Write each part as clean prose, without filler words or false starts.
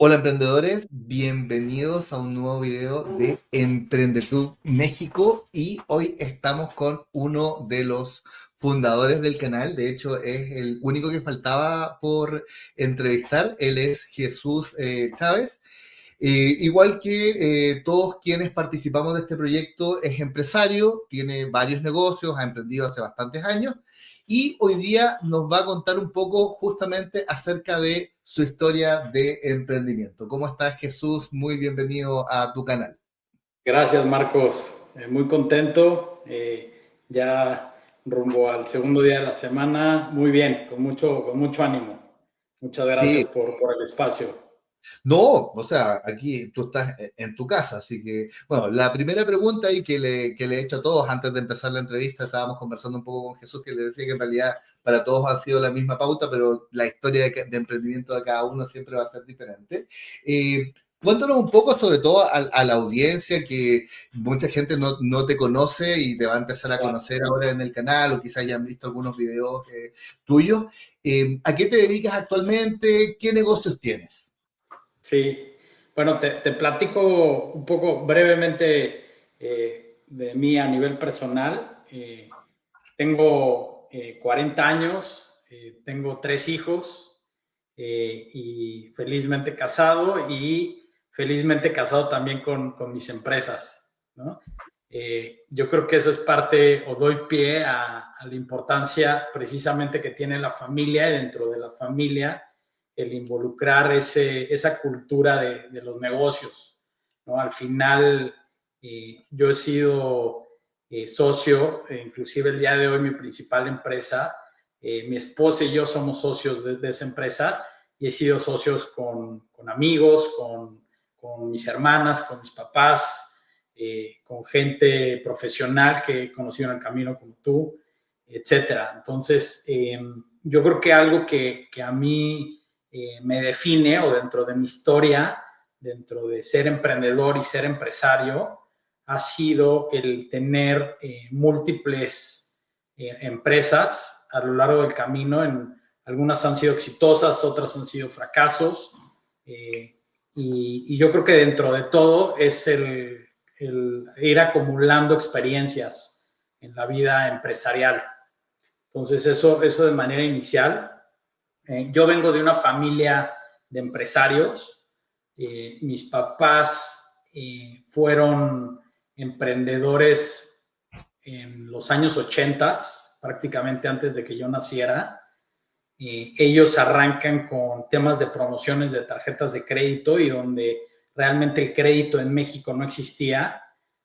Hola emprendedores, bienvenidos a un nuevo video de EmprendeTube México y hoy estamos con uno de los fundadores del canal, de hecho es el único que faltaba por entrevistar, él es Jesús Chávez. Igual que todos quienes participamos de este proyecto, es empresario, tiene varios negocios, ha emprendido hace bastantes años y hoy día nos va a contar un poco justamente acerca de su historia de emprendimiento. ¿Cómo estás, Jesús? Muy bienvenido a tu canal. Gracias, Marcos. Muy contento. Ya rumbo al segundo día de la semana. Muy bien, con mucho ánimo. Muchas Sí, gracias por el espacio. no, o sea, aquí tú estás en tu casa, así que, bueno, la primera pregunta y que le he hecho a todos antes de empezar la entrevista, estábamos conversando un poco con Jesús, que le decía que en realidad para todos ha sido la misma pauta, pero la historia de emprendimiento de cada uno siempre va a ser diferente. Cuéntanos un poco, sobre todo a la audiencia, que mucha gente no te conoce y te va a empezar a Claro. conocer ahora en el canal o quizás hayan visto algunos videos tuyos. ¿A qué te dedicas actualmente? ¿Qué negocios tienes? Sí. Bueno, te platico un poco brevemente de mí a nivel personal. Tengo 40 años, tengo 3 hijos y felizmente casado y felizmente casado también con mis empresas, ¿no? Yo creo que eso es parte o doy pie a la importancia precisamente que tiene la familia y dentro de la familia el involucrar esa cultura de los negocios, ¿no? Al final, yo he sido socio, inclusive el día de hoy mi principal empresa, mi esposa y yo somos socios de esa empresa y he sido socios con amigos, con mis hermanas, con mis papás, con gente profesional que he conocido en el camino como tú, etcétera. Entonces, yo creo que algo que a mí me define o dentro de mi historia, dentro de ser emprendedor y ser empresario, ha sido el tener múltiples empresas a lo largo del camino. Algunas han sido exitosas, otras han sido fracasos. Y yo creo que dentro de todo es el ir acumulando experiencias en la vida empresarial. Entonces, eso de manera inicial. Yo vengo de una familia de empresarios. Mis papás fueron emprendedores en los años 80, prácticamente antes de que yo naciera. Ellos arrancan con temas de promociones de tarjetas de crédito y donde realmente el crédito en México no existía.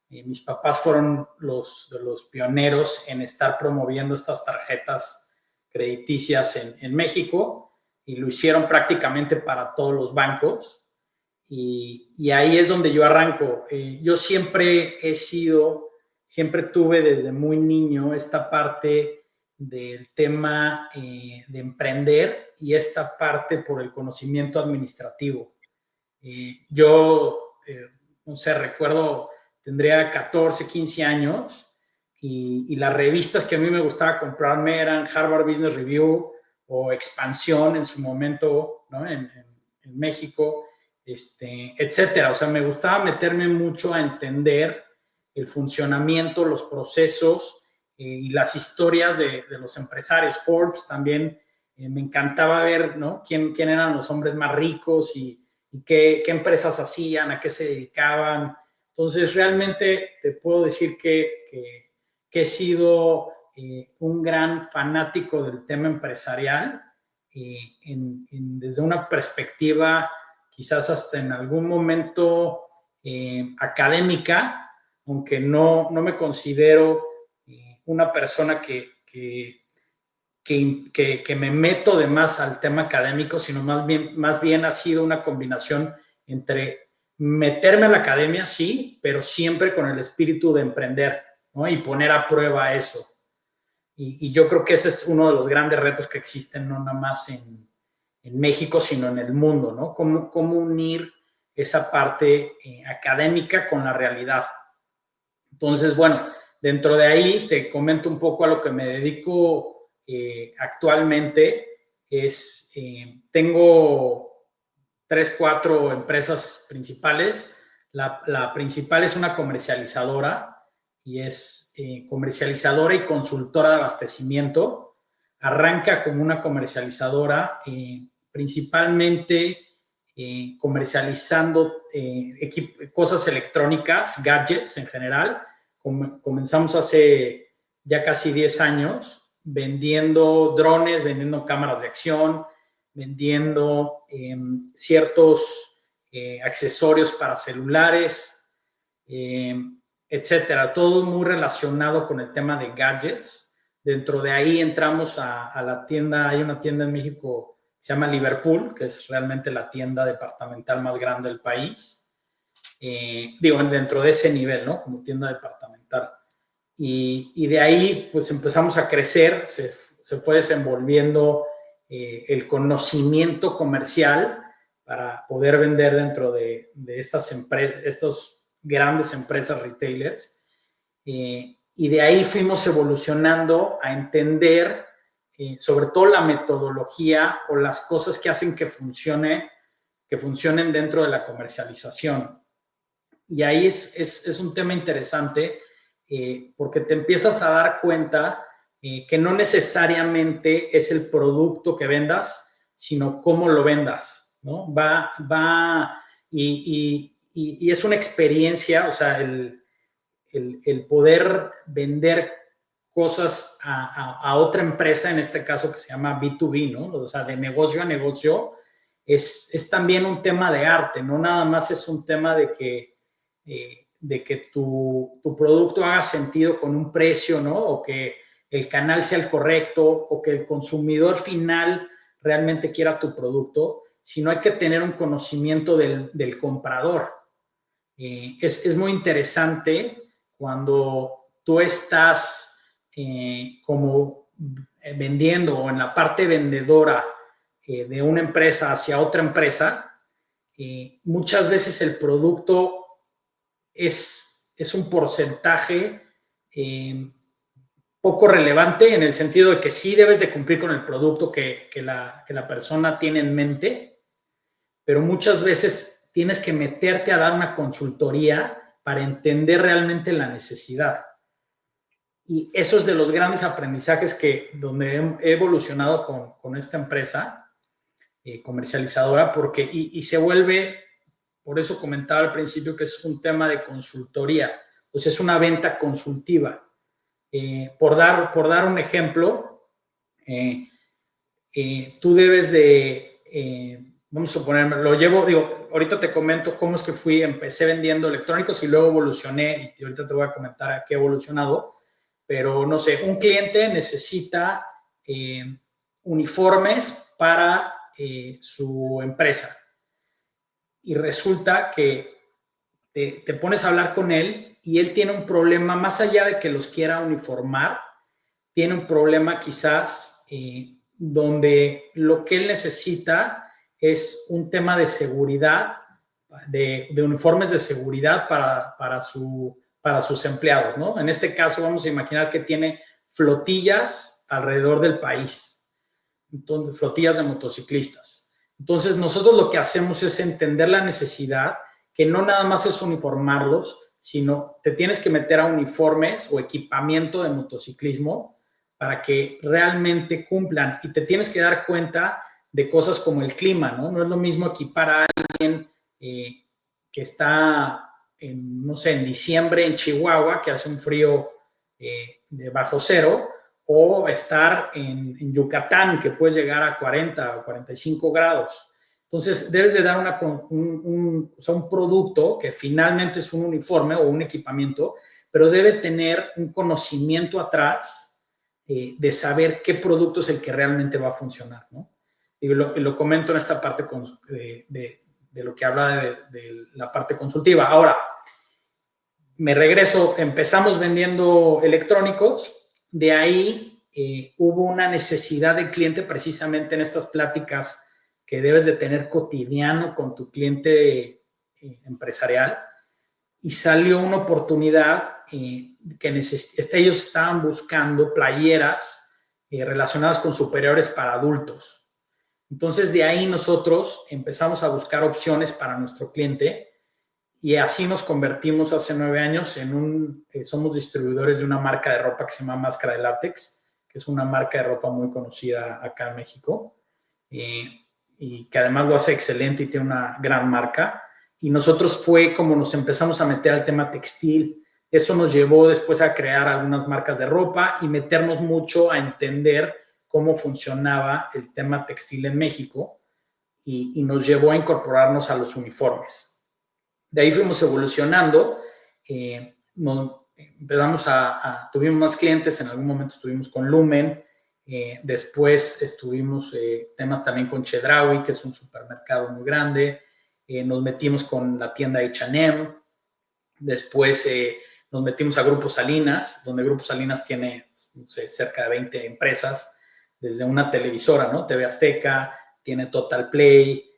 Mis papás fueron de los pioneros en estar promoviendo estas tarjetas crediticias en México y lo hicieron prácticamente para todos los bancos. Y ahí es donde yo arranco. Yo siempre tuve desde muy niño esta parte del tema de emprender y esta parte por el conocimiento administrativo. Yo, no sé, recuerdo, tendría 14, 15 años y las revistas que a mí me gustaba comprarme eran Harvard Business Review o Expansión en su momento, ¿no? En México, etcétera. O sea, me gustaba meterme mucho a entender el funcionamiento, los procesos y las historias de los empresarios. Forbes también, me encantaba ver, ¿no? quién eran los hombres más ricos y qué empresas hacían, a qué se dedicaban. Entonces, realmente te puedo decir que he sido un gran fanático del tema empresarial desde una perspectiva quizás hasta en algún momento académica, aunque no me considero una persona que me meto de más al tema académico, sino más bien ha sido una combinación entre meterme a la academia, sí, pero siempre con el espíritu de emprender, ¿no? Y poner a prueba eso. Y yo creo que ese es uno de los grandes retos que existen, no nada más en México, sino en el mundo, ¿no? Cómo unir esa parte académica con la realidad. Entonces, bueno, dentro de ahí te comento un poco a lo que me dedico actualmente. Tengo 3, 4 empresas principales. La principal es una comercializadora y es comercializadora y consultora de abastecimiento. Arranca como una comercializadora principalmente comercializando cosas electrónicas, gadgets en general. Comenzamos hace ya casi 10 años vendiendo drones, vendiendo cámaras de acción, vendiendo ciertos accesorios para celulares, etcétera. Todo muy relacionado con el tema de gadgets. Dentro de ahí entramos a la tienda. Hay una tienda en México que se llama Liverpool, que es realmente la tienda departamental más grande del país. Dentro de ese nivel, ¿no? Como tienda departamental. Y de ahí, pues empezamos a crecer, se fue desenvolviendo el conocimiento comercial para poder vender dentro de estas grandes empresas retailers. Y de ahí fuimos evolucionando a entender sobre todo la metodología o las cosas que hacen que funcionen dentro de la comercialización. Y ahí es un tema interesante porque te empiezas a dar cuenta que no necesariamente es el producto que vendas, sino cómo lo vendas, ¿no? Y es una experiencia, o sea, el poder vender cosas a otra empresa, en este caso que se llama B2B, ¿no? O sea, de negocio a negocio, es también un tema de arte, no nada más es un tema de que tu producto haga sentido con un precio, ¿no? O que el canal sea el correcto, o que el consumidor final realmente quiera tu producto, sino hay que tener un conocimiento del comprador. Es muy interesante cuando tú estás como vendiendo o en la parte vendedora de una empresa hacia otra empresa, muchas veces el producto es un porcentaje poco relevante, en el sentido de que sí debes de cumplir con el producto que la persona tiene en mente, pero muchas veces tienes que meterte a dar una consultoría para entender realmente la necesidad. Y eso es de los grandes aprendizajes donde he evolucionado con esta empresa comercializadora, porque y se vuelve, por eso comentaba al principio que es un tema de consultoría, pues es una venta consultiva. Por dar un ejemplo, tú debes de, vamos a suponer, ahorita te comento cómo es que empecé vendiendo electrónicos y luego evolucioné, y ahorita te voy a comentar a qué he evolucionado, pero no sé, un cliente necesita uniformes para su empresa y resulta que te pones a hablar con él y él tiene un problema, más allá de que los quiera uniformar, tiene un problema quizás donde lo que él necesita es un tema de seguridad, de uniformes de seguridad para sus empleados, ¿no? En este caso vamos a imaginar que tiene flotillas alrededor del país, entonces, flotillas de motociclistas. Entonces nosotros lo que hacemos es entender la necesidad, que no nada más es uniformarlos, sino te tienes que meter a uniformes o equipamiento de motociclismo para que realmente cumplan, y te tienes que dar cuenta de cosas como el clima, ¿no? No es lo mismo equipar a alguien que está, no sé, en diciembre en Chihuahua, que hace un frío de bajo cero, o estar en Yucatán, que puedes llegar a 40 o 45 grados. Entonces, debes de dar un producto que finalmente es un uniforme o un equipamiento, pero debe tener un conocimiento atrás de saber qué producto es el que realmente va a funcionar, ¿no? Y lo comento en esta parte de lo que habla de la parte consultiva. Ahora, me regreso, empezamos vendiendo electrónicos, de ahí hubo una necesidad del cliente precisamente en estas pláticas que debes de tener cotidiano con tu cliente empresarial, y salió una oportunidad que ellos estaban buscando playeras relacionadas con superiores para adultos. Entonces, de ahí nosotros empezamos a buscar opciones para nuestro cliente y así nos convertimos hace 9 años somos distribuidores de una marca de ropa que se llama Máscara de Látex, que es una marca de ropa muy conocida acá en México y que además lo hace excelente y tiene una gran marca. Y nosotros fue como nos empezamos a meter al tema textil. Eso nos llevó después a crear algunas marcas de ropa y meternos mucho a entender cómo funcionaba el tema textil en México y nos llevó a incorporarnos a los uniformes. De ahí fuimos evolucionando, empezamos tuvimos más clientes, en algún momento estuvimos con Lumen, después estuvimos temas también con Chedraui, que es un supermercado muy grande, nos metimos con la tienda H&M, después nos metimos a Grupo Salinas, donde Grupo Salinas tiene, no sé, cerca de 20 empresas, desde una televisora, ¿no? TV Azteca, tiene Total Play,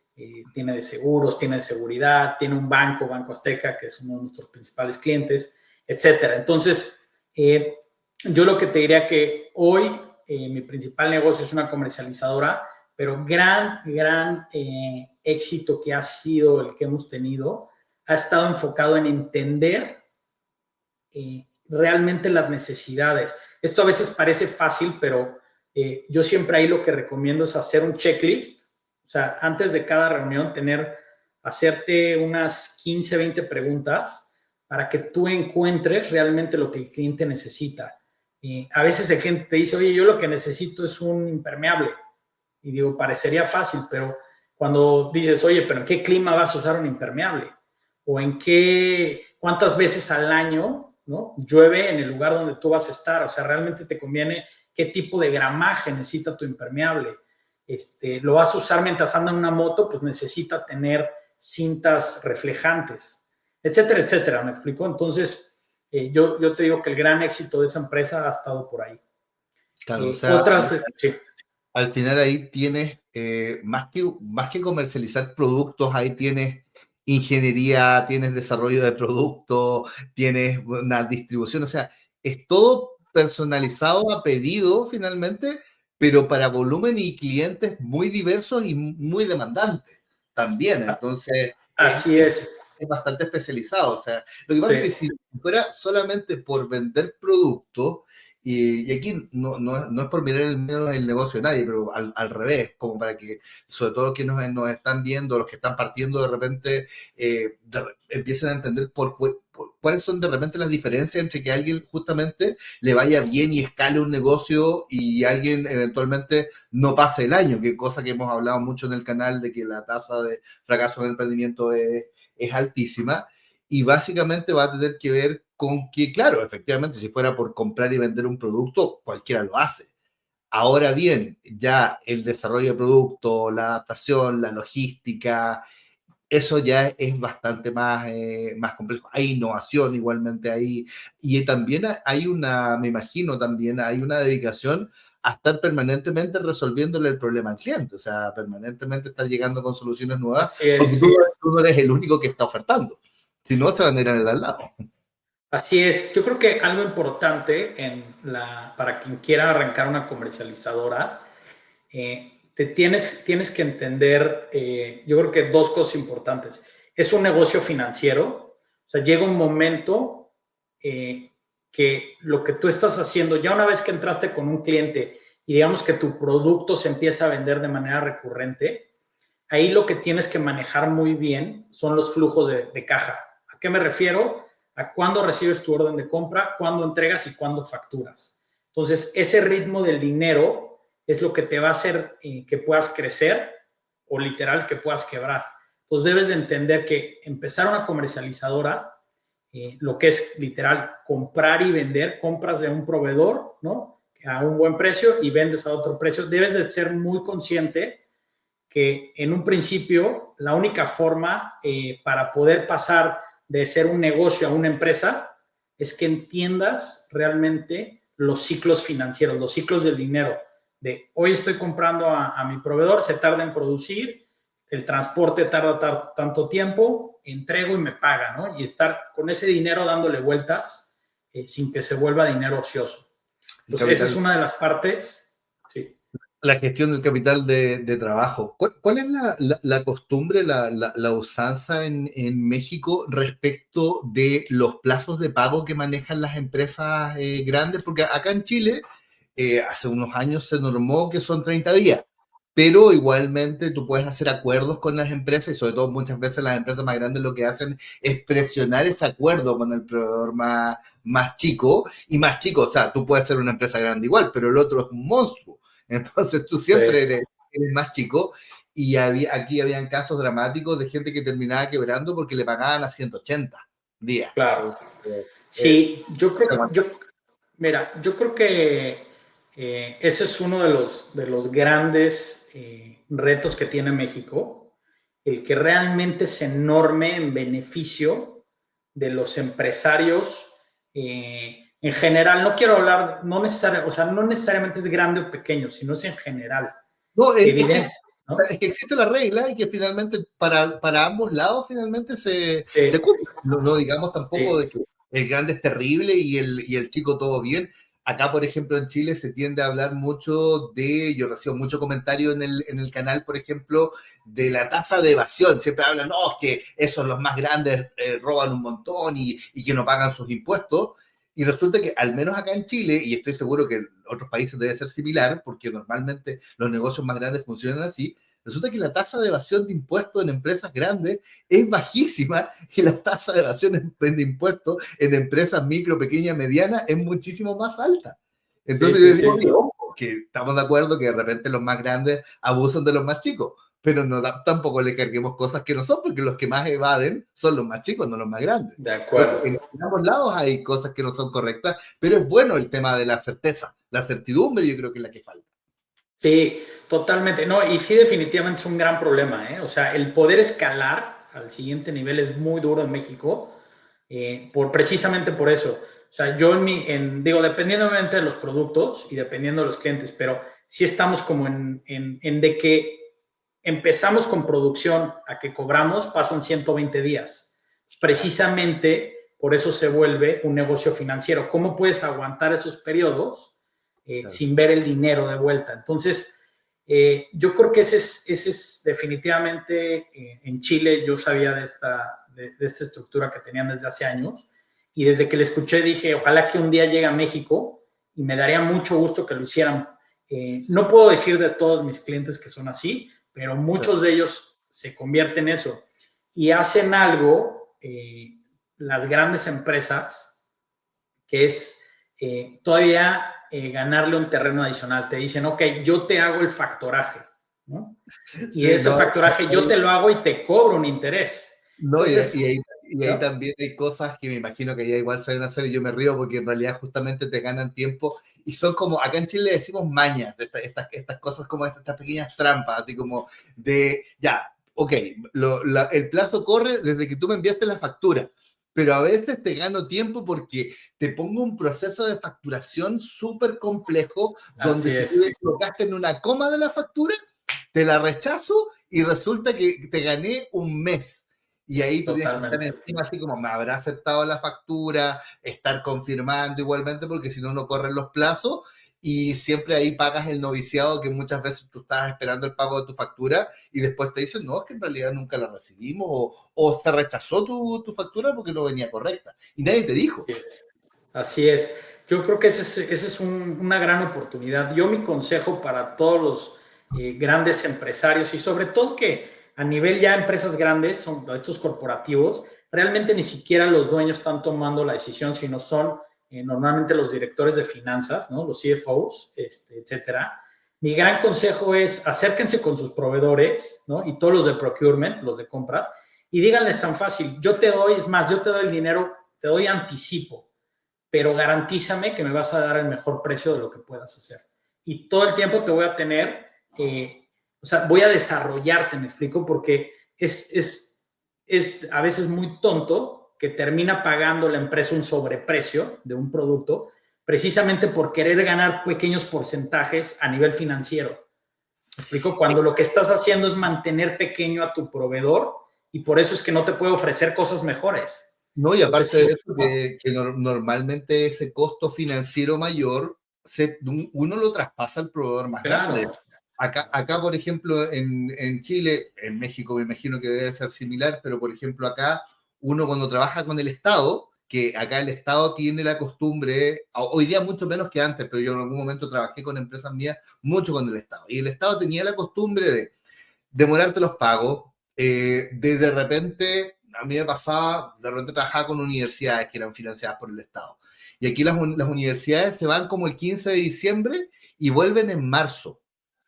tiene de seguros, tiene de seguridad, tiene un banco, Banco Azteca, que es uno de nuestros principales clientes, etcétera. Entonces, yo lo que te diría que hoy mi principal negocio es una comercializadora, pero gran éxito que ha sido el que hemos tenido ha estado enfocado en entender realmente las necesidades. Esto a veces parece fácil, pero yo siempre ahí lo que recomiendo es hacer un checklist. O sea, antes de cada reunión hacerte unas 15, 20 preguntas para que tú encuentres realmente lo que el cliente necesita. A veces el cliente te dice, oye, yo lo que necesito es un impermeable. Y digo, parecería fácil, pero cuando dices, oye, pero ¿en qué clima vas a usar un impermeable? O cuántas veces al año, ¿no?, llueve en el lugar donde tú vas a estar. O sea, realmente te conviene qué tipo de gramaje necesita tu impermeable. Lo vas a usar mientras anda en una moto, pues necesita tener cintas reflejantes, etcétera, etcétera. ¿Me explico? Entonces, yo te digo que el gran éxito de esa empresa ha estado por ahí. Claro, o sea, Sí. al final ahí tienes, más que comercializar productos, ahí tienes ingeniería, tienes desarrollo de productos, tienes una distribución, o sea, es todo personalizado a pedido finalmente, pero para volumen y clientes muy diversos y muy demandantes también. Entonces, Así es. es bastante especializado. O sea, lo que pasa es que Sí. si fuera solamente por vender productos, y aquí no es por mirar el negocio de nadie, pero al revés, como para que, sobre todo quienes nos están viendo, los que están partiendo de repente, empiecen a entender cuáles son de repente las diferencias entre que a alguien justamente le vaya bien y escale un negocio y alguien eventualmente no pase el año, que cosa que hemos hablado mucho en el canal de que la tasa de fracaso en el emprendimiento es altísima. Y básicamente va a tener que ver con que, claro, efectivamente, si fuera por comprar y vender un producto, cualquiera lo hace. Ahora bien, ya el desarrollo de producto, la adaptación, la logística, eso ya es bastante más complejo. Hay innovación igualmente ahí. Y también hay me imagino también, hay una dedicación a estar permanentemente resolviéndole el problema al cliente. O sea, permanentemente estar llegando con soluciones nuevas, Así porque es. tú no eres el único que está ofertando. Si no, te van a ir en el al lado. Así es. Yo creo que algo importante para quien quiera arrancar una comercializadora, tienes que entender, yo creo que dos cosas importantes. Es un negocio financiero, o sea, llega un momento que lo que tú estás haciendo, ya una vez que entraste con un cliente y digamos que tu producto se empieza a vender de manera recurrente, ahí lo que tienes que manejar muy bien son los flujos de caja. ¿A qué me refiero? A cuándo recibes tu orden de compra, cuándo entregas y cuándo facturas. Entonces, ese ritmo del dinero es lo que te va a hacer que puedas crecer o literal que puedas quebrar. Entonces, debes de entender que empezar una comercializadora, lo que es literal comprar y vender, compras de un proveedor, ¿no?, a un buen precio y vendes a otro precio. Debes de ser muy consciente que en un principio la única forma para poder pasar de ser un negocio a una empresa es que entiendas realmente los ciclos financieros, los ciclos del dinero. De hoy estoy comprando a mi proveedor, se tarda en producir, el transporte tarda tanto tiempo, entrego y me paga, ¿no? Y estar con ese dinero dándole vueltas sin que se vuelva dinero ocioso. El Entonces, esa es capital, una de las partes. Sí. La gestión del capital de trabajo. ¿Cuál es la costumbre, la usanza en México respecto de los plazos de pago que manejan las empresas grandes? Porque acá en Chile, hace unos años se normó que son 30 días, pero igualmente tú puedes hacer acuerdos con las empresas y sobre todo muchas veces las empresas más grandes lo que hacen es presionar ese acuerdo con el proveedor más chico y más chico. O sea, tú puedes ser una empresa grande igual, pero el otro es un monstruo. Entonces tú Sí, siempre eres más chico y aquí habían casos dramáticos de gente que terminaba quebrando porque le pagaban a 180 días. claro. Entonces, eh, Sí, yo creo que, mira, yo creo que ese es uno de los grandes retos que tiene México, el que realmente se norme en beneficio de los empresarios en general. No quiero hablar, o sea, no necesariamente es grande o pequeño, sino es en general. no, Evidente, ¿no? es que existe la regla y que finalmente para ambos lados finalmente se Sí, cumple. No, no digamos tampoco sí, de que el grande es terrible y el chico todo bien. Acá, por ejemplo, en Chile se tiende a hablar mucho yo recibo mucho comentario en el canal, por ejemplo, de la tasa de evasión. Siempre hablan, no, es que esos los más grandes roban un montón y que no pagan sus impuestos. Y resulta que al menos acá en Chile, y estoy seguro que en otros países debe ser similar, porque normalmente los negocios más grandes funcionan así, resulta que la tasa de evasión de impuestos en empresas grandes es bajísima y la tasa de evasión de impuestos en empresas micro, pequeñas, medianas es muchísimo más alta. sí, Entonces yo sí, digo, sí. oye, ojo, que estamos de acuerdo que de repente los más grandes abusan de los más chicos, pero no tampoco le carguemos cosas que no son, porque los que más evaden son los más chicos, no los más grandes. De Entonces, acuerdo. en ambos lados hay cosas que no son correctas, pero es bueno el tema de la certeza, la certidumbre yo creo que es la que falta. Sí, totalmente. No, y sí, definitivamente es un gran problema, ¿eh? O sea, el poder escalar al siguiente nivel es muy duro en México, precisamente por eso. O sea, yo digo, dependiendo obviamente de los productos y dependiendo de los clientes, pero sí estamos como en de que empezamos con producción a que cobramos, pasan 120 días. Precisamente por eso se vuelve un negocio financiero. ¿Cómo puedes aguantar esos periodos? Claro. Sin ver el dinero de vuelta. Entonces, yo creo que ese es definitivamente en Chile. Yo sabía de esta estructura que tenían desde hace años y desde que le escuché dije, ojalá que un día llegue a México y me daría mucho gusto que lo hicieran. No puedo decir de todos mis clientes que son así, pero muchos de ellos se convierten en eso y hacen algo, las grandes empresas, que es todavía ganarle un terreno adicional. Te dicen, ok, yo te hago el factoraje, ¿no? Y Sí, ese no, factoraje yo te lo hago y te cobro un interés. no, Entonces, y ahí ¿no? también hay cosas que me imagino que ya igual saben hacer y yo me río porque en realidad justamente te ganan tiempo y son como, acá en Chile decimos mañas, estas cosas como estas pequeñas trampas, así como de, ya, ok, el plazo corre desde que tú me enviaste la factura, pero a veces te gano tiempo porque te pongo un proceso de facturación súper complejo donde Así si tú te es, equivocaste en una coma de la factura, te la rechazo y resulta que te gané un mes. Y ahí tú tienes que estar totalmente. encima, así como me habrá aceptado la factura, estar confirmando igualmente, porque si no, no corren los plazos. Y siempre ahí pagas el noviciado que muchas veces tú estás esperando el pago de tu factura y después te dicen, no, es que en realidad nunca la recibimos o te rechazó tu factura porque no venía correcta. Y nadie te dijo. Así es. Así es. Yo creo que ese es una gran oportunidad. Yo mi consejo para todos los grandes empresarios y sobre todo que a nivel ya empresas grandes, son estos corporativos, realmente ni siquiera los dueños están tomando la decisión, sino son normalmente los directores de finanzas, ¿no? Los CFOs, etcétera. Mi gran consejo es acérquense con sus proveedores, ¿no? Y todos los de procurement, los de compras, y díganles tan fácil, yo te doy, es más, yo te doy el dinero, te doy anticipo, pero garantízame que me vas a dar el mejor precio de lo que puedas hacer. Y todo el tiempo te voy a tener, o sea, voy a desarrollarte, me explico, porque es a veces muy tonto que termina pagando la empresa un sobreprecio de un producto precisamente por querer ganar pequeños porcentajes a nivel financiero. ¿Me explico? Cuando lo que estás haciendo es mantener pequeño a tu proveedor y por eso es que no te puede ofrecer cosas mejores. No, y Entonces, aparte de sí, eso, que normalmente ese costo financiero mayor, uno lo traspasa al proveedor más grande. claro, acá, por ejemplo, en Chile, en México me imagino que debe ser similar, pero por ejemplo acá, uno cuando trabaja con el Estado, que acá el Estado tiene la costumbre, hoy día mucho menos que antes, pero yo en algún momento trabajé con empresas mías mucho con el Estado, y el Estado tenía la costumbre de demorarte los pagos, de repente, a mí me pasaba, de repente trabajaba con universidades que eran financiadas por el Estado. Y aquí las universidades se van como el 15 de diciembre y vuelven en marzo.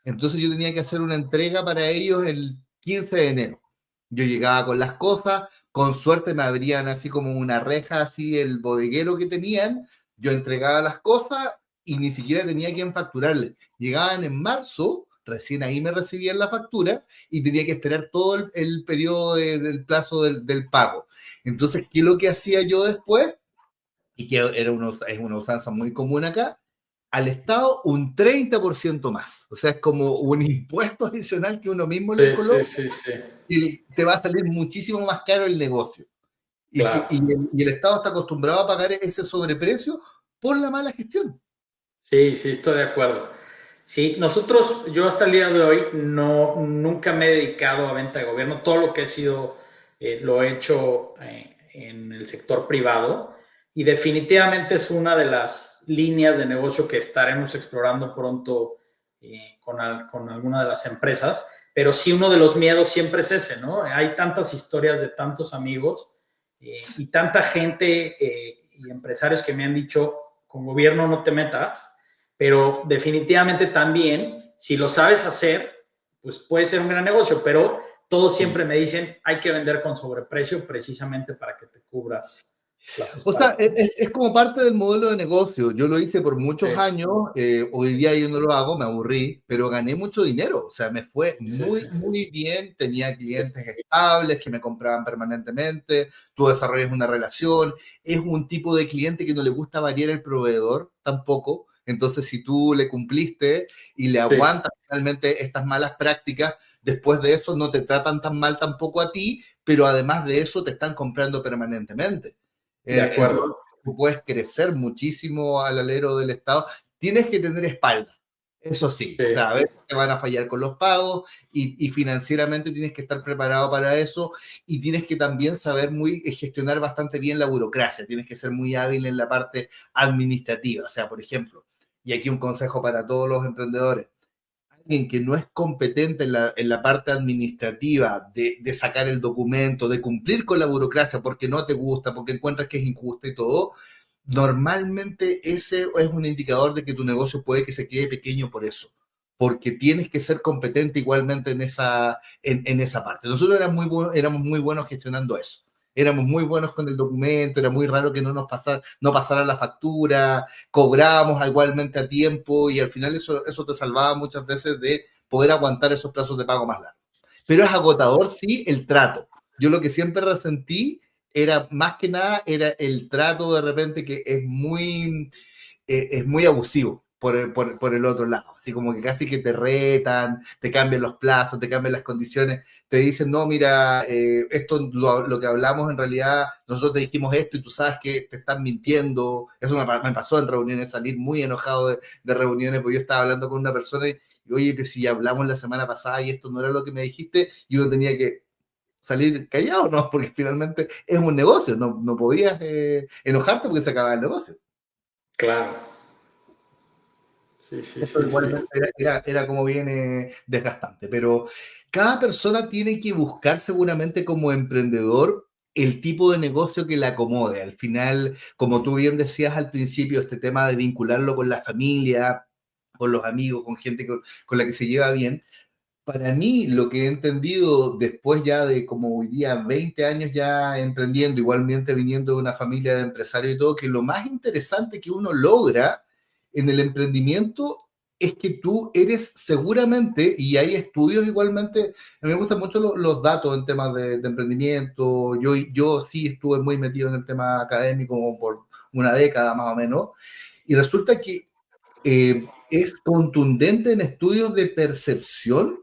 Entonces yo tenía que hacer una entrega para ellos el 15 de enero. Yo llegaba con las cosas, con suerte me abrían así como una reja, así el bodeguero que tenían, yo entregaba las cosas y ni siquiera tenía quien facturarle. Llegaban en marzo, recién ahí me recibían la factura y tenía que esperar todo el periodo del plazo del pago. Entonces, ¿qué es lo que hacía yo después? Y que es una usanza muy común acá, al Estado un 30% más. O sea, es como un impuesto adicional que uno mismo le Sí, sí, coloca sí, sí, y te va a salir muchísimo más caro el negocio. claro. Y el Estado está acostumbrado a pagar ese sobreprecio por la mala gestión. Sí, sí, estoy de acuerdo. Sí, nosotros, yo hasta el día de hoy nunca me he dedicado a venta de gobierno. Todo lo que he sido, lo he hecho en el sector privado y definitivamente es una de las líneas de negocio que estaremos explorando pronto con alguna de las empresas. Pero sí, uno de los miedos siempre es ese, ¿no? Hay tantas historias de tantos amigos y tanta gente y empresarios que me han dicho, con gobierno no te metas, pero definitivamente también, si lo sabes hacer, pues puede ser un gran negocio, pero todos siempre me dicen, hay que vender con sobreprecio precisamente para que te cubras las O sea, espaldas, ¿no? es como parte del modelo de negocio. Yo lo hice por muchos Sí, años, hoy día yo no lo hago, me aburrí, pero gané mucho dinero. O sea, me fue sí, sí, muy, muy bien. Tenía clientes estables que me compraban permanentemente. Tú desarrollas una relación. Es un tipo de cliente que no le gusta variar el proveedor tampoco. Entonces, si tú le cumpliste y le sí, aguantas realmente estas malas prácticas, después de eso no te tratan tan mal tampoco a ti, pero además de eso te están comprando permanentemente. de Entonces, acuerdo. tú puedes crecer muchísimo al alero del Estado. Tienes que tener espalda, eso sí. Sí, O sea, a veces te van a fallar con los pagos y financieramente tienes que estar preparado para eso y tienes que también saber gestionar bastante bien la burocracia. Tienes que ser muy hábil en la parte administrativa. O sea, por ejemplo, y aquí un consejo para todos los emprendedores, alguien que no es competente en la parte administrativa de sacar el documento, de cumplir con la burocracia porque no te gusta, porque encuentras que es injusta y todo, normalmente ese es un indicador de que tu negocio puede que se quede pequeño por eso, porque tienes que ser competente igualmente en esa parte. Nosotros éramos muy buenos gestionando eso. Éramos muy buenos con el documento, era muy raro que no pasara la factura, cobrábamos igualmente a tiempo y al final eso te salvaba muchas veces de poder aguantar esos plazos de pago más largos. Pero es agotador, sí, el trato. Yo lo que siempre resentí era, más que nada, era el trato de repente que es muy abusivo por el otro lado. Así como que casi que te retan, te cambian los plazos, te cambian las condiciones, te dicen, no, mira, esto lo que hablamos en realidad, nosotros te dijimos esto y tú sabes que te están mintiendo. Eso me pasó en reuniones, salir muy enojado de reuniones, porque yo estaba hablando con una persona y oye, pues si hablamos la semana pasada y esto no era lo que me dijiste, y uno tenía que salir callado, ¿no? Porque finalmente es un negocio, no podías enojarte porque se acababa el negocio. claro. Sí, sí, Eso sí, sí. igualmente era como bien desgastante, pero cada persona tiene que buscar seguramente como emprendedor el tipo de negocio que le acomode. Al final, como tú bien decías al principio, este tema de vincularlo con la familia, con los amigos, con gente con la que se lleva bien. Para mí, lo que he entendido después ya de como hoy día 20 años ya emprendiendo, igualmente viniendo de una familia de empresarios y todo, que lo más interesante que uno logra en el emprendimiento es que tú eres seguramente, y hay estudios igualmente, a mí me gustan mucho los datos en temas de emprendimiento, yo sí estuve muy metido en el tema académico como por una década más o menos, y resulta que es contundente en estudios de percepción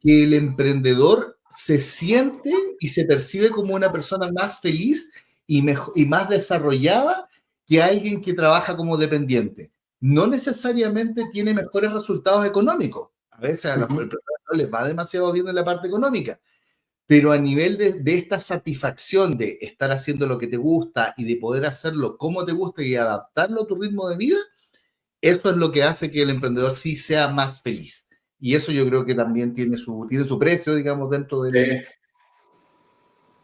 que el emprendedor se siente y se percibe como una persona más feliz y más desarrollada que alguien que trabaja como dependiente. No necesariamente tiene mejores resultados económicos. A veces a los Ujú. emprendedores no les va demasiado bien en la parte económica, pero a nivel de esta satisfacción de estar haciendo lo que te gusta y de poder hacerlo como te gusta y adaptarlo a tu ritmo de vida, eso es lo que hace que el emprendedor sí sea más feliz. Y eso yo creo que también tiene su precio, digamos, dentro del...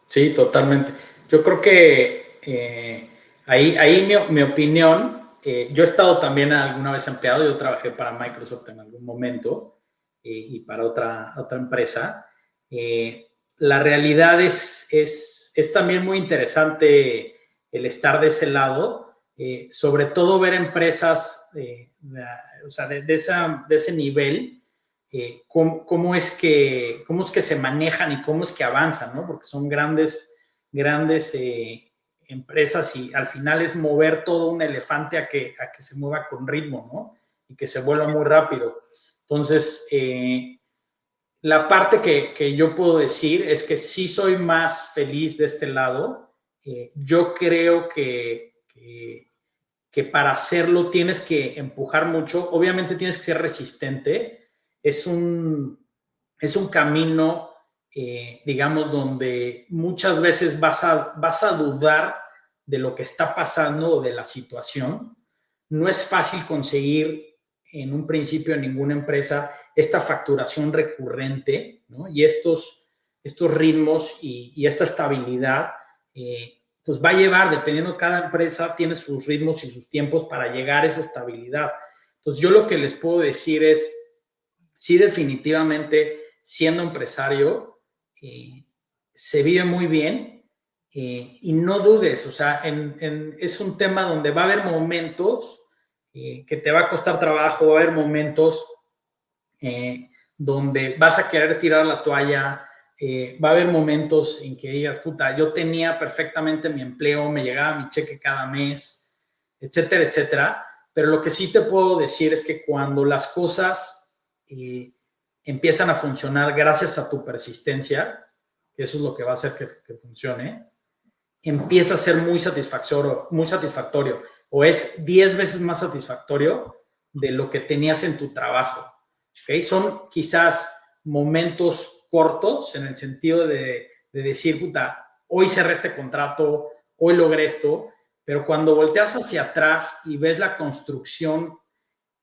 Sí, sí, totalmente. Yo creo que ahí mi opinión, yo he estado también alguna vez empleado, yo trabajé para Microsoft en algún momento y para otra empresa. La realidad es también muy interesante el estar de ese lado, sobre todo ver empresas o sea, de ese nivel, cómo es que se manejan y cómo es que avanzan, ¿no? Porque son grandes empresas y al final es mover todo un elefante a que se mueva con ritmo, ¿no? Y que se vuelva muy rápido. Entonces, la parte que yo puedo decir es que sí soy más feliz de este lado. Yo creo que para hacerlo tienes que empujar mucho. Obviamente tienes que ser resistente. Es un, es un camino, digamos, donde muchas veces vas a dudar de lo que está pasando o de la situación. No es fácil conseguir en un principio en ninguna empresa esta facturación recurrente, ¿no? Y estos ritmos y esta estabilidad, pues va a llevar, dependiendo, cada empresa tiene sus ritmos y sus tiempos para llegar a esa estabilidad. Entonces yo lo que les puedo decir es, sí, definitivamente, siendo empresario, se vive muy bien y no dudes, o sea, es un tema donde va a haber momentos que te va a costar trabajo, va a haber momentos donde vas a querer tirar la toalla, va a haber momentos en que digas, puta, yo tenía perfectamente mi empleo, me llegaba mi cheque cada mes, etcétera, etcétera. Pero lo que sí te puedo decir es que cuando las cosas empiezan a funcionar gracias a tu persistencia, que eso es lo que va a hacer que funcione, empieza a ser muy satisfactorio o es 10 veces más satisfactorio de lo que tenías en tu trabajo. ¿Okay? Son quizás momentos cortos en el sentido de decir, puta, hoy cerré este contrato, hoy logré esto, pero cuando volteas hacia atrás y ves la construcción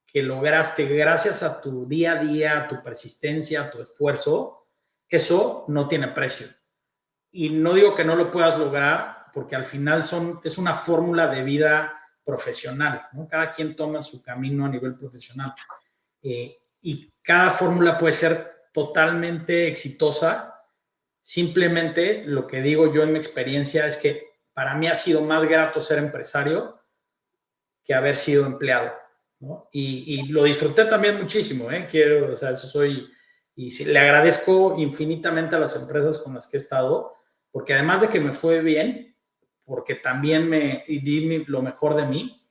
que lograste gracias a tu día a día, a tu persistencia, a tu esfuerzo, eso no tiene precio. Y no digo que no lo puedas lograr, porque al final es una fórmula de vida profesional, ¿no? Cada quien toma su camino a nivel profesional. Y cada fórmula puede ser totalmente exitosa. Simplemente lo que digo yo en mi experiencia es que para mí ha sido más grato ser empresario que haber sido empleado, ¿no? Y lo disfruté también muchísimo, ¿eh? Quiero, o sea, eso soy, y sí, le agradezco infinitamente a las empresas con las que he estado, porque además de que me fue bien, porque también me di lo mejor de mí,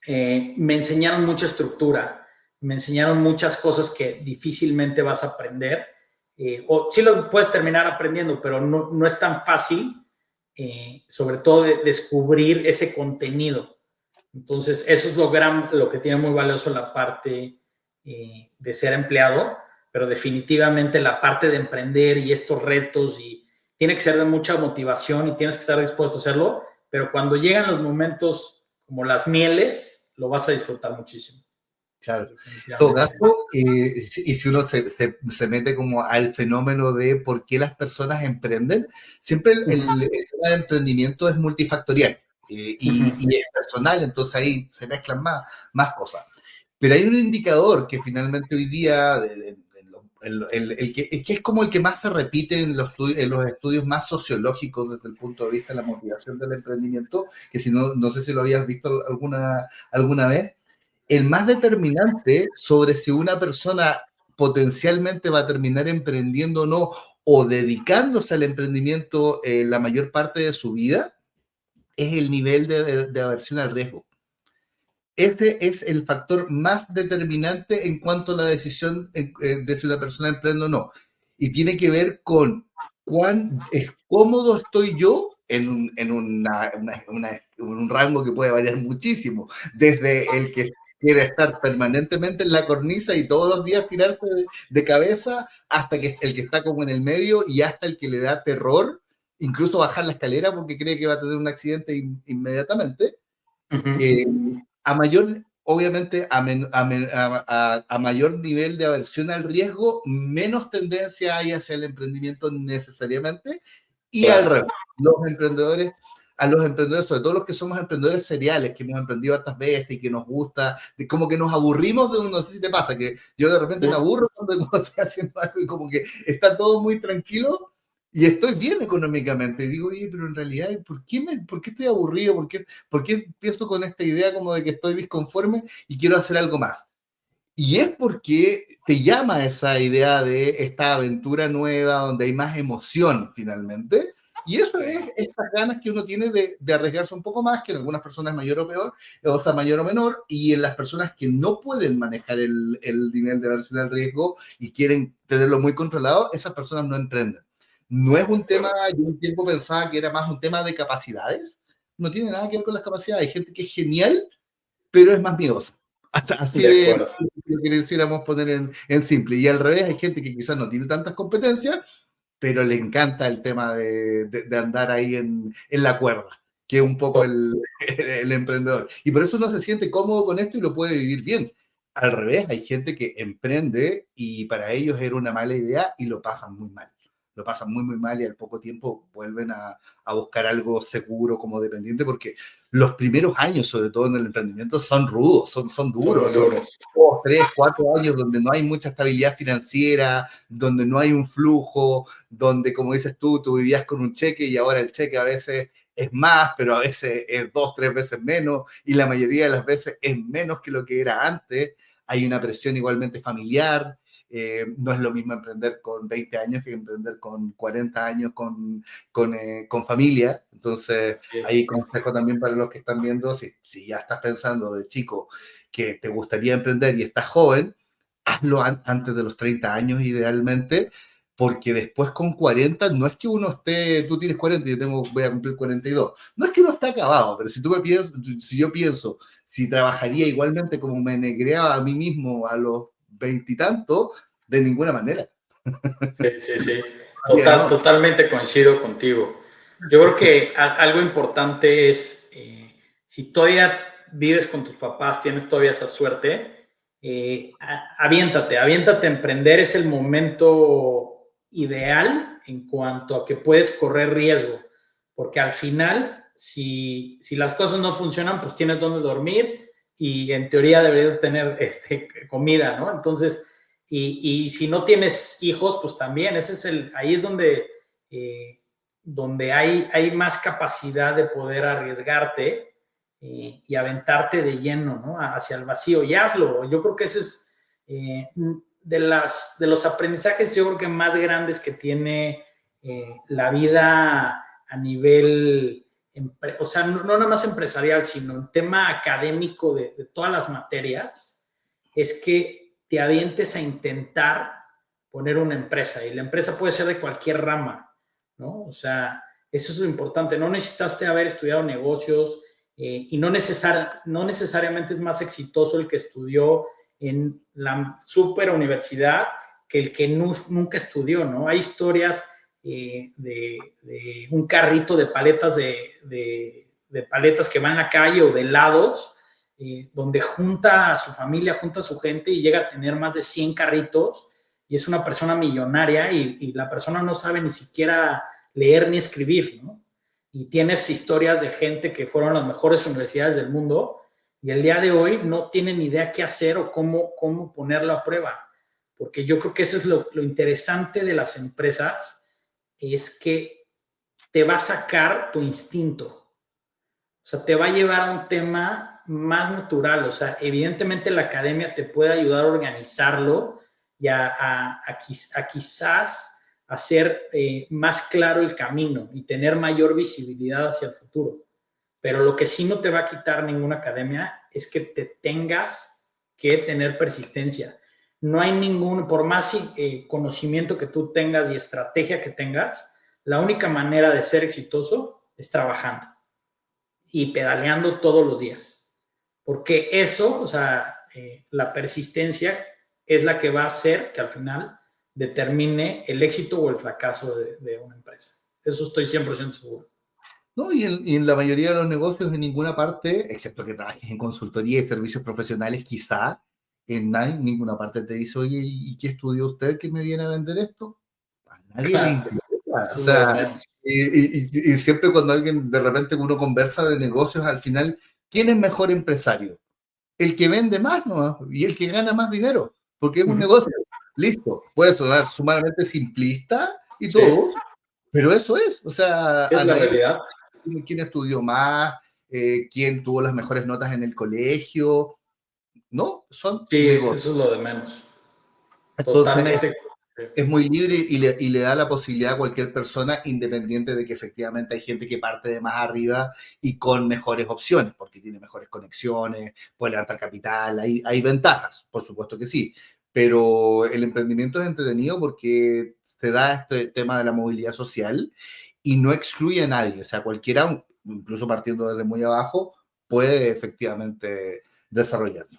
me enseñaron mucha estructura, me enseñaron muchas cosas que difícilmente vas a aprender, o sí lo puedes terminar aprendiendo, pero no es tan fácil, sobre todo de descubrir ese contenido. Entonces, eso es lo que tiene muy valioso la parte de ser empleado, pero definitivamente la parte de emprender y estos retos, y tiene que ser de mucha motivación y tienes que estar dispuesto a hacerlo, pero cuando llegan los momentos como las mieles, lo vas a disfrutar muchísimo. Claro. En todo Definitivamente. caso, y si uno se mete como al fenómeno de por qué las personas emprenden, siempre el tema de emprendimiento es multifactorial y es personal, entonces ahí se mezclan más cosas. Pero hay un indicador que finalmente hoy día, que es como el que más se repite en los estudios más sociológicos desde el punto de vista de la motivación del emprendimiento, que si no, no sé si lo habías visto alguna vez, el más determinante sobre si una persona potencialmente va a terminar emprendiendo o no, o dedicándose al emprendimiento la mayor parte de su vida, es el nivel de aversión al riesgo. Ese es el factor más determinante en cuanto a la decisión de si una persona emprende o no. Y tiene que ver con cuán cómodo estoy yo en un rango que puede variar muchísimo, desde el que quiere estar permanentemente en la cornisa y todos los días tirarse de cabeza, hasta que el que está como en el medio y hasta el que le da terror, incluso bajar la escalera porque cree que va a tener un accidente inmediatamente. Eh, a mayor, obviamente, a mayor nivel de aversión al riesgo, menos tendencia hay hacia el emprendimiento necesariamente, y al Claro. revés, los emprendedores, a los emprendedores, sobre todo los que somos emprendedores seriales, que hemos emprendido hartas veces y que nos gusta, como que nos aburrimos de uno, no sé si te pasa, que yo de repente me aburro cuando estoy haciendo algo y como que está todo muy tranquilo y estoy bien económicamente. Y digo, oye, pero en realidad, ¿por qué estoy aburrido? ¿Por qué empiezo con esta idea como de que estoy disconforme y quiero hacer algo más? Y es porque te llama esa idea de esta aventura nueva, donde hay más emoción finalmente. Y eso es estas ganas que uno tiene de arriesgarse un poco más, que en algunas personas es mayor o peor, en otras mayor o menor, y en las personas que no pueden manejar el nivel de aversión al riesgo y quieren tenerlo muy controlado, esas personas no emprenden. No es un tema, yo un tiempo pensaba que era más un tema de capacidades, no tiene nada que ver con las capacidades. Hay gente que es genial, pero es más miedosa. Así De de acuerdo. lo que quisiéramos poner en simple. Y al revés, hay gente que quizás no tiene tantas competencias, pero le encanta el tema de andar ahí en la cuerda, que es un poco el emprendedor. Y por eso uno se siente cómodo con esto y lo puede vivir bien. Al revés, hay gente que emprende y para ellos era una mala idea y lo pasan muy mal. Lo pasan muy, muy mal y al poco tiempo vuelven a buscar algo seguro como dependiente, porque los primeros años, sobre todo en el emprendimiento, son rudos, son Son muy duros, son duros. 2, 3, 4 años donde no hay mucha estabilidad financiera, donde no hay un flujo, donde, como dices tú vivías con un cheque y ahora el cheque a veces es más, pero a veces es 2, 3 veces menos y la mayoría de las veces es menos que lo que era antes. Hay una presión igualmente familiar. No es lo mismo emprender con 20 años que emprender con 40 años con familia. Entonces, ahí Yes. consejo también para los que están viendo, si ya estás pensando de chico que te gustaría emprender y estás joven, hazlo antes de los 30 años idealmente, porque después con 40 no es que uno esté, tú tienes 40 y yo voy a cumplir 42, no es que uno está acabado, pero si tú me piensas, si yo pienso, si trabajaría igualmente como me negreaba a mí mismo a los 20 y tanto, de ninguna manera. Sí, sí, sí. ¿No? Totalmente coincido contigo. Yo creo que algo importante es, si todavía vives con tus papás, tienes todavía esa suerte, aviéntate a emprender. Es el momento ideal en cuanto a que puedes correr riesgo, porque al final, si las cosas no funcionan, pues tienes donde dormir y en teoría deberías tener comida, ¿no? Entonces, y si no tienes hijos, pues también, ahí es donde hay más capacidad de poder arriesgarte y aventarte de lleno, ¿no? Hacia el vacío y hazlo. Yo creo que ese es de los aprendizajes, yo creo que más grandes que tiene la vida a nivel, o sea, no nada más empresarial, sino en tema académico de todas las materias, es que te avientes a intentar poner una empresa, y la empresa puede ser de cualquier rama, ¿no? O sea, eso es lo importante. No necesitaste haber estudiado negocios y no necesariamente es más exitoso el que estudió en la super universidad que el que nunca estudió, ¿no? Hay historias de un carrito de paletas de paletas que va en la calle o de helados, donde junta a su familia, junta a su gente y llega a tener más de 100 carritos y es una persona millonaria y la persona no sabe ni siquiera leer ni escribir, ¿no? Y tienes historias de gente que fueron las mejores universidades del mundo y el día de hoy no tienen ni idea qué hacer o cómo ponerlo a prueba. Porque yo creo que eso es lo interesante de las empresas, es que te va a sacar tu instinto. O sea, te va a llevar a un tema más natural. O sea, evidentemente la academia te puede ayudar a organizarlo y a quizás hacer más claro el camino y tener mayor visibilidad hacia el futuro. Pero lo que sí no te va a quitar ninguna academia es que te tengas que tener persistencia. No hay ningún, por más conocimiento que tú tengas y estrategia que tengas, la única manera de ser exitoso es trabajando y pedaleando todos los días. Porque eso, o sea, la persistencia es la que va a hacer que al final determine el éxito o el fracaso de una empresa. Eso estoy 100% seguro. No, y en la mayoría de los negocios, en ninguna parte, excepto que trabajes en consultoría y servicios profesionales, quizá en ninguna parte te dice, oye, ¿y qué estudió usted que me viene a vender esto? A nadie le Claro, interesa. O eso es lo de sea, menos. y siempre cuando alguien, de repente uno conversa de negocios, al final, ¿quién es mejor empresario? El que vende más, ¿no? Y el que gana más dinero, porque es un negocio. Listo. Puede sonar sumamente simplista y Sí, todo, pero eso es. O sea, es a la nadie realidad. quién estudió más, quién tuvo las mejores notas en el colegio, no, son Sí, negocios. eso es lo de menos. Entonces Totalmente. es muy libre y le da la posibilidad a cualquier persona, independiente de que efectivamente hay gente que parte de más arriba y con mejores opciones, porque tiene mejores conexiones, puede levantar capital, hay ventajas, por supuesto que sí, pero el emprendimiento es entretenido porque se da este tema de la movilidad social y no excluye a nadie, o sea, cualquiera, incluso partiendo desde muy abajo, puede efectivamente desarrollarlo.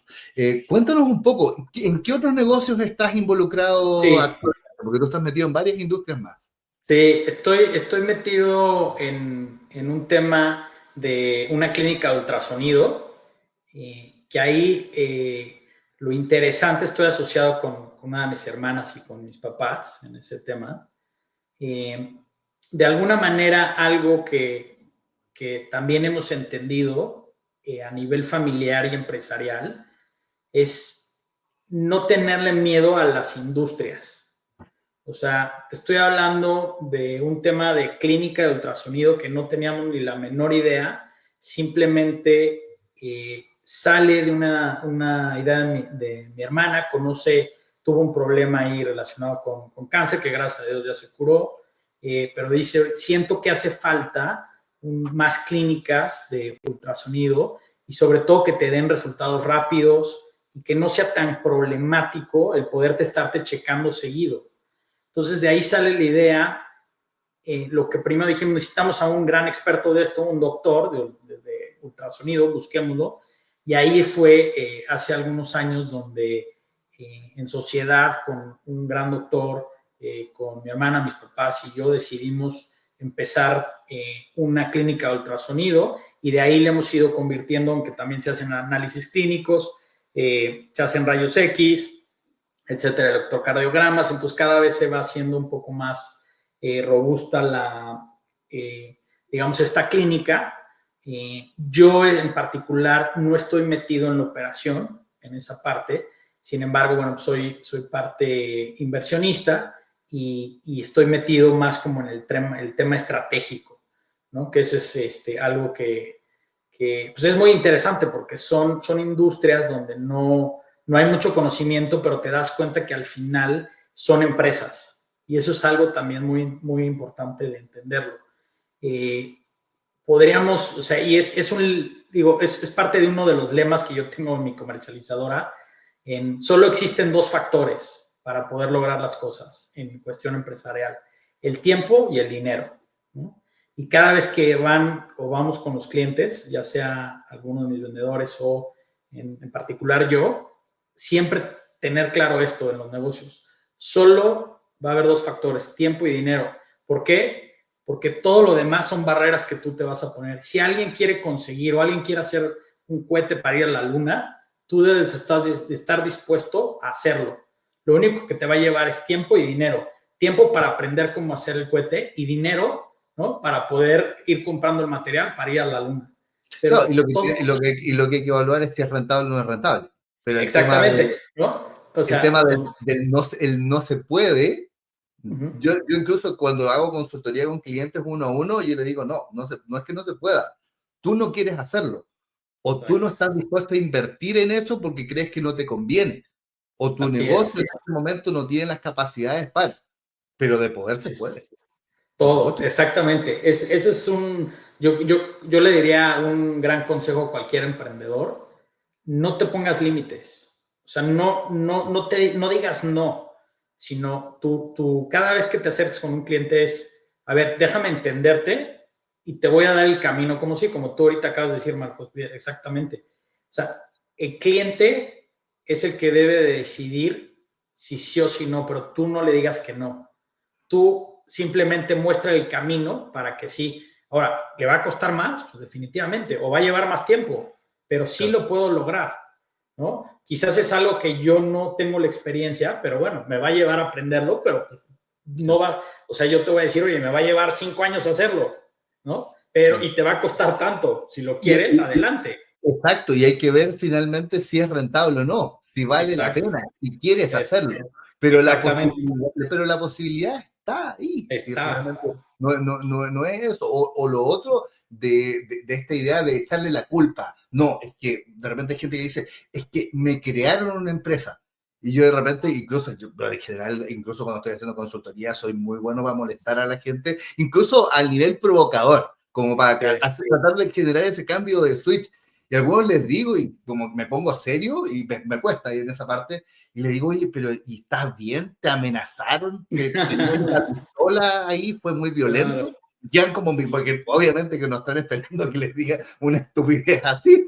Cuéntanos un poco, ¿en qué otros negocios estás involucrado Sí, actualmente? Porque tú estás metido en varias industrias más. sí, estoy metido en un tema de una clínica de ultrasonido, que ahí lo interesante, estoy asociado con una de mis hermanas y con mis papás en ese tema. Eh, de alguna manera, algo que también hemos entendido a nivel familiar y empresarial es no tenerle miedo a las industrias. O sea, te estoy hablando de un tema de clínica de ultrasonido que no teníamos ni la menor idea, simplemente sale de una idea de mi hermana, tuvo un problema ahí relacionado con cáncer, que gracias a Dios ya se curó, pero dice, siento que hace falta más clínicas de ultrasonido y sobre todo que te den resultados rápidos y que no sea tan problemático el poderte estarte checando seguido. Entonces, de ahí sale la idea. Lo que primero dijimos, necesitamos a un gran experto de esto, un doctor de ultrasonido, busquémoslo. Y ahí fue hace algunos años donde en sociedad con un gran doctor, con mi hermana, mis papás y yo decidimos empezar una clínica de ultrasonido y de ahí le hemos ido convirtiendo en que también se hacen análisis clínicos, se hacen rayos X, etcétera, electrocardiogramas, entonces cada vez se va haciendo un poco más robusta digamos, esta clínica. Yo en particular no estoy metido en la operación, en esa parte, sin embargo, bueno, soy parte inversionista y estoy metido más como en el tema estratégico, ¿no? Que ese es algo que pues es muy interesante porque son industrias donde no hay mucho conocimiento, pero te das cuenta que al final son empresas. Y eso es algo también muy, muy importante de entenderlo. Eh, Podríamos, o sea, y es parte de uno de los lemas que yo tengo en mi comercializadora. Solo existen dos factores para poder lograr las cosas en cuestión empresarial: el tiempo y el dinero, ¿no? Y cada vez que van o vamos con los clientes, ya sea alguno de mis vendedores o en particular yo, siempre tener claro esto en los negocios. Solo va a haber dos factores: tiempo y dinero. ¿Por qué? Porque todo lo demás son barreras que tú te vas a poner. Si alguien quiere conseguir o alguien quiere hacer un cohete para ir a la luna, tú debes estar dispuesto a hacerlo. Lo único que te va a llevar es tiempo y dinero. Tiempo para aprender cómo hacer el cohete y dinero, ¿no? Para poder ir comprando el material para ir a la luna. Claro, Pero todo, y lo que hay que evaluar es si es rentable o no es rentable. Pero exactamente, ¿no? O el sea, tema del no, el no se puede, yo incluso cuando hago consultoría con clientes uno a uno, yo le digo, no es que no se pueda, tú no quieres hacerlo, o tú no correcto. estás dispuesto a invertir en eso porque crees que no te conviene, o tu Así negocio es. en este momento no tiene las capacidades para, pero de poder se Es puede, por todo, supuesto. exactamente. Ese es yo le diría un gran consejo a cualquier emprendedor: no te pongas límites. O sea, no digas no, sino cada vez que te acerques con un cliente es, a ver, déjame entenderte y te voy a dar el camino, como tú ahorita acabas de decir, Marcos, exactamente. O sea, el cliente es el que debe de decidir si sí o si no, pero tú no le digas que no. Tú simplemente muestra el camino para que sí. Ahora, ¿le va a costar más? Pues definitivamente, o va a llevar más tiempo, pero sí Claro. lo puedo lograr, ¿no? Quizás es algo que yo no tengo la experiencia, pero bueno, me va a llevar a aprenderlo, pero pues no va, o sea, yo te voy a decir, oye, me va a llevar 5 años hacerlo, ¿no? Pero, Claro. y te va a costar tanto, si lo Y, quieres, y- adelante. exacto, y hay que ver finalmente si es rentable o no, si vale la Exacto. pena y quieres Es, hacerlo. Pero exactamente. pero la posibilidad está ahí. Si Está. finalmente no es eso. O lo otro de esta idea de echarle la culpa. No, es que de repente hay gente que dice, es que me crearon una empresa. Y yo de repente, incluso yo, en general, incluso cuando estoy haciendo consultoría, soy muy bueno para molestar a la gente, incluso al nivel provocador, como para Sí. tratar de generar ese cambio de switch. Y a algunos les digo, y como me pongo serio, y me cuesta ir en esa parte, y le digo, oye, pero ¿y estás bien? ¿Te amenazaron? ¿Te tenían una pistola ahí? ¿Fue muy Claro. violento? Ya como, Sí, porque obviamente que no están esperando que les diga una estupidez así.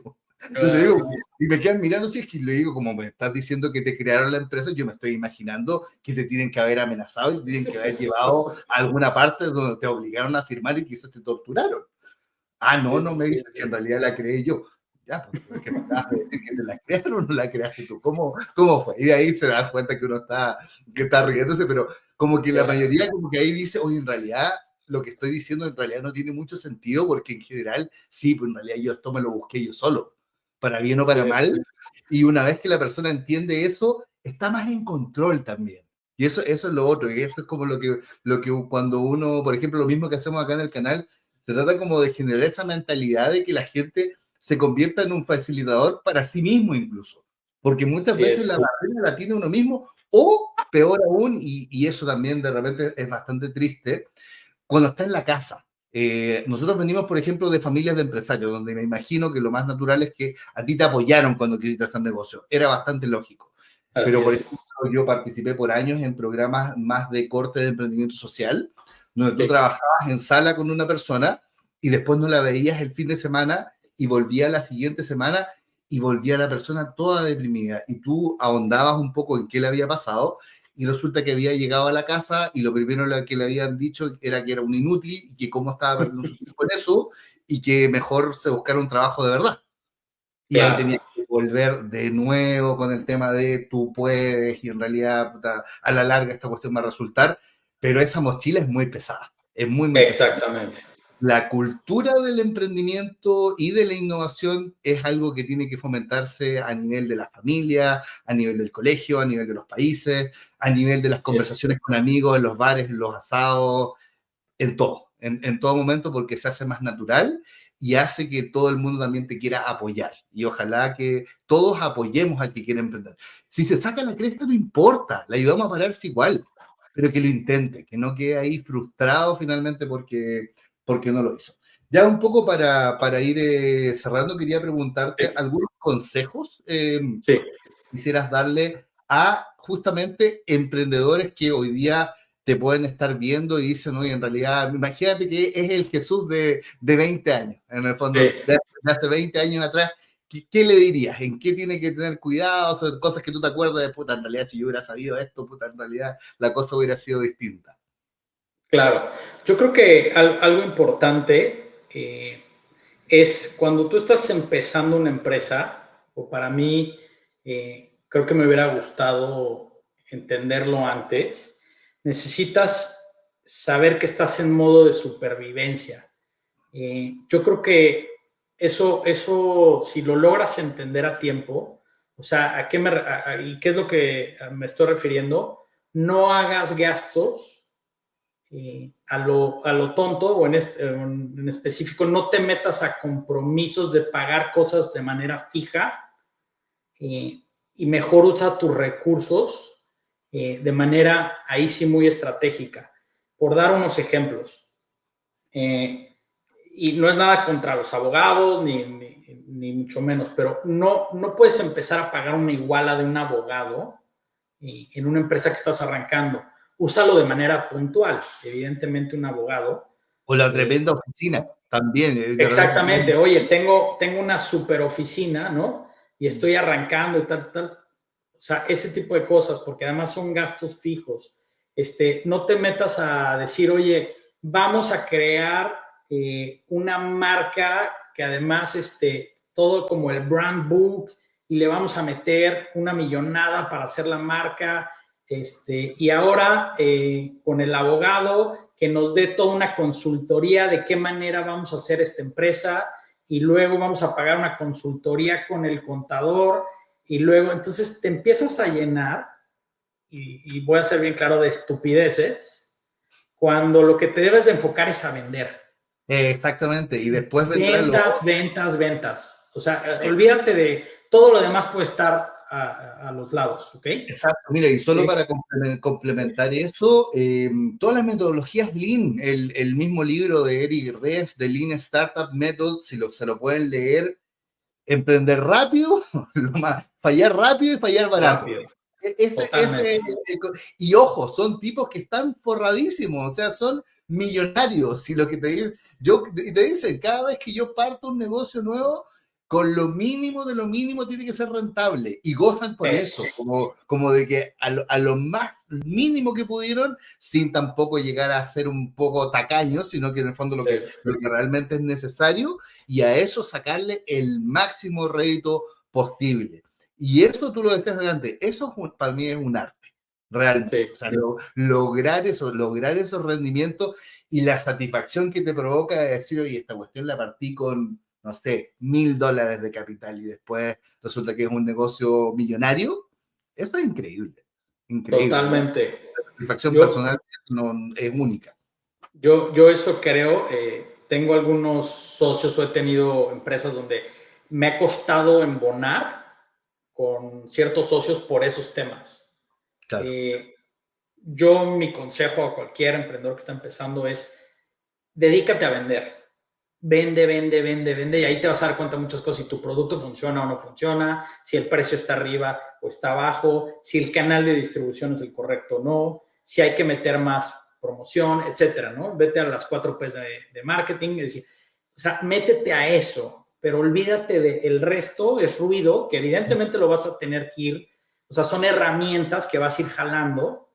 Entonces le claro. digo, y me quedan mirando, si es que le digo, como me estás diciendo que te crearon la empresa, yo me estoy imaginando que te tienen que haber amenazado y te tienen que haber llevado a alguna parte donde te obligaron a firmar y quizás te torturaron. Ah, no, no me dice si en realidad la creé yo. Ya, pues es que me acabas de decir que te la crearon o no la creaste tú. ¿Cómo fue? Y de ahí se da cuenta que uno que está riéndose, pero como que la mayoría como que ahí dice, oye, en realidad lo que estoy diciendo en realidad no tiene mucho sentido porque en general, sí, pues en realidad yo esto me lo busqué yo solo, para bien o Sí, para mal. Y una vez que la persona entiende eso, está más en control también. Y eso es lo otro, y eso es como lo que cuando uno, por ejemplo, lo mismo que hacemos acá en el canal, se trata como de generar esa mentalidad de que la gente se convierta en un facilitador para sí mismo incluso. Porque muchas sí veces es. la barrera la tiene uno mismo, o peor aún, y eso también de repente es bastante triste, cuando está en la casa. Nosotros venimos, por ejemplo, de familias de empresarios, donde me imagino que lo más natural es que a ti te apoyaron cuando quisiste hacer negocio. Era bastante lógico. Así Pero, por es. ejemplo, yo participé por años en programas más de corte de emprendimiento social, donde tú Sí, trabajabas en sala con una persona y después no la veías el fin de semana y volvía la siguiente semana y volvía la persona toda deprimida. Y tú ahondabas un poco en qué le había pasado y resulta que había llegado a la casa y lo primero que le habían dicho era que era un inútil y que cómo estaba perdiendo su tiempo en eso y que mejor se buscara un trabajo de verdad. Y ahí claro. tenía que volver de nuevo con el tema de tú puedes y en realidad puta, a la larga esta cuestión va a resultar, pero esa mochila es muy pesada, es muy, muy pesada. Exactamente. La cultura del emprendimiento y de la innovación es algo que tiene que fomentarse a nivel de la familia, a nivel del colegio, a nivel de los países, a nivel de las Así es. conversaciones con amigos, en los bares, en los asados, en todo momento, porque se hace más natural y hace que todo el mundo también te quiera apoyar. Y ojalá que todos apoyemos al que quiere emprender. Si se saca la cresta, no importa, le ayudamos a pararse igual, pero que lo intente, que no quede ahí frustrado finalmente porque no lo hizo. Ya un poco para ir cerrando, quería preguntarte Sí, algunos consejos sí, quisieras darle a justamente emprendedores que hoy día te pueden estar viendo y dicen, oye, en realidad, imagínate que es el Jesús de 20 años, en el fondo, sí. de hace 20 años atrás, ¿qué le dirías? ¿En qué tiene que tener cuidado? Sobre cosas que tú te acuerdas de, puta, en realidad, si yo hubiera sabido esto, puta, en realidad, la cosa hubiera sido distinta. Claro. Yo creo que algo importante es cuando tú estás empezando una empresa, o para mí, creo que me hubiera gustado entenderlo antes, necesitas saber que estás en modo de supervivencia. Yo creo que eso, si lo logras entender a tiempo, o sea, ¿y qué es lo que me estoy refiriendo? No hagas gastos a lo tonto o en específico, no te metas a compromisos de pagar cosas de manera fija y mejor usa tus recursos de manera ahí sí muy estratégica. Por dar unos ejemplos, y no es nada contra los abogados ni mucho menos, pero no puedes empezar a pagar una iguala de un abogado en una empresa que estás arrancando. Úsalo de manera puntual. Evidentemente, un abogado. O la eh, tremenda oficina, también, de repente. exactamente. Oye, tengo una super oficina, ¿no? Y estoy arrancando y tal, tal. O sea, ese tipo de cosas, porque además son gastos fijos. No te metas a decir, oye, vamos a crear una marca que además todo como el brand book y le vamos a meter una millonada para hacer la marca. Y ahora con el abogado que nos dé toda una consultoría de qué manera vamos a hacer esta empresa y luego vamos a pagar una consultoría con el contador y luego entonces te empiezas a llenar y voy a ser bien claro de estupideces cuando lo que te debes de enfocar es a vender. Exactamente, y después vendrá lo... Ventas, ventas, ventas. O sea, olvídate de todo lo demás puede estar a los lados, ¿ok? Exacto, mira, y solo para complementar eso, todas las metodologías Lean, el mismo libro de Eric Ries, de Lean Startup Method, si se lo pueden leer, emprender rápido, fallar rápido y fallar barato. Rápido. Y ojo, son tipos que están forradísimos, o sea, son millonarios. Y lo que te dicen, cada vez que yo parto un negocio nuevo, con lo mínimo de lo mínimo tiene que ser rentable. Y gozan con eso, como de que a lo más mínimo que pudieron, sin tampoco llegar a ser un poco tacaños, sino que en el fondo lo que realmente es necesario, y a eso sacarle el máximo rédito posible. Y eso tú lo decías adelante, eso para mí es un arte, realmente. O sea, lograr esos rendimientos y la satisfacción que te provoca de decir, oye, esta cuestión la partí con, no sé, $1,000 de capital y después resulta que es un negocio millonario. Eso es increíble. Increíble. Totalmente. La satisfacción personal es única. Yo eso creo. Tengo algunos socios o he tenido empresas donde me ha costado embonar con ciertos socios por esos temas. Claro. Mi consejo a cualquier emprendedor que está empezando es dedícate a vender. Vende y ahí te vas a dar cuenta de muchas cosas, si tu producto funciona o no funciona, si el precio está arriba o está abajo, si el canal de distribución es el correcto o no, si hay que meter más promoción, etcétera, ¿no? Vete a las 4 P's de marketing, es decir, o sea, métete a eso, pero olvídate del resto, es ruido, que evidentemente lo vas a tener que ir, o sea, son herramientas que vas a ir jalando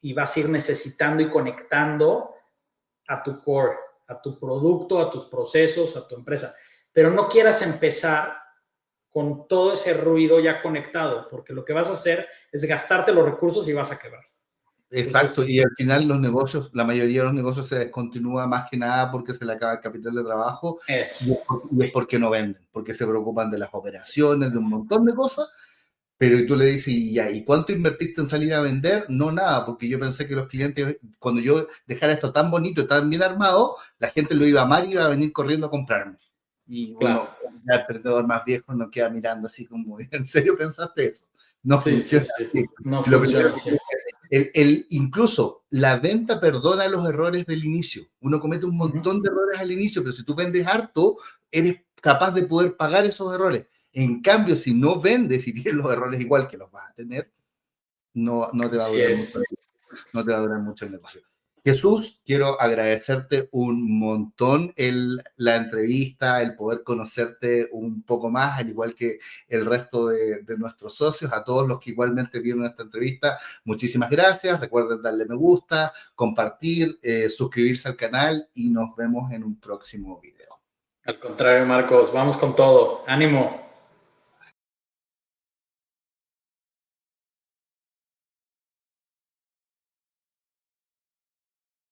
y vas a ir necesitando y conectando a tu core, a tu producto, a tus procesos, a tu empresa. Pero no quieras empezar con todo ese ruido ya conectado, porque lo que vas a hacer es gastarte los recursos y vas a quebrar. Exacto, entonces, y al final los negocios, la mayoría de los negocios se descontinúa más que nada porque se le acaba el capital de trabajo y es porque no venden, porque se preocupan de las operaciones, de un montón de cosas, pero tú le dices, ¿y cuánto invertiste en salir a vender? No, nada, porque yo pensé que los clientes, cuando yo dejara esto tan bonito, tan bien armado, la gente lo iba a amar y iba a venir corriendo a comprarme. Y bueno, ya el perdedor más viejo nos queda mirando así como, ¿en serio pensaste eso? No funciona así. No funciona así. Incluso la venta perdona los errores del inicio. Uno comete un montón de errores al inicio, pero si tú vendes harto, eres capaz de poder pagar esos errores. En cambio, si no vendes y tienes los errores igual que los vas a tener, no te va a durar mucho. No te va a durar mucho el negocio. Jesús, quiero agradecerte un montón la entrevista, el poder conocerte un poco más, al igual que el resto de nuestros socios, a todos los que igualmente vieron esta entrevista. Muchísimas gracias. Recuerden darle me gusta, compartir, suscribirse al canal y nos vemos en un próximo video. Al contrario, Marcos, vamos con todo. ¡Ánimo!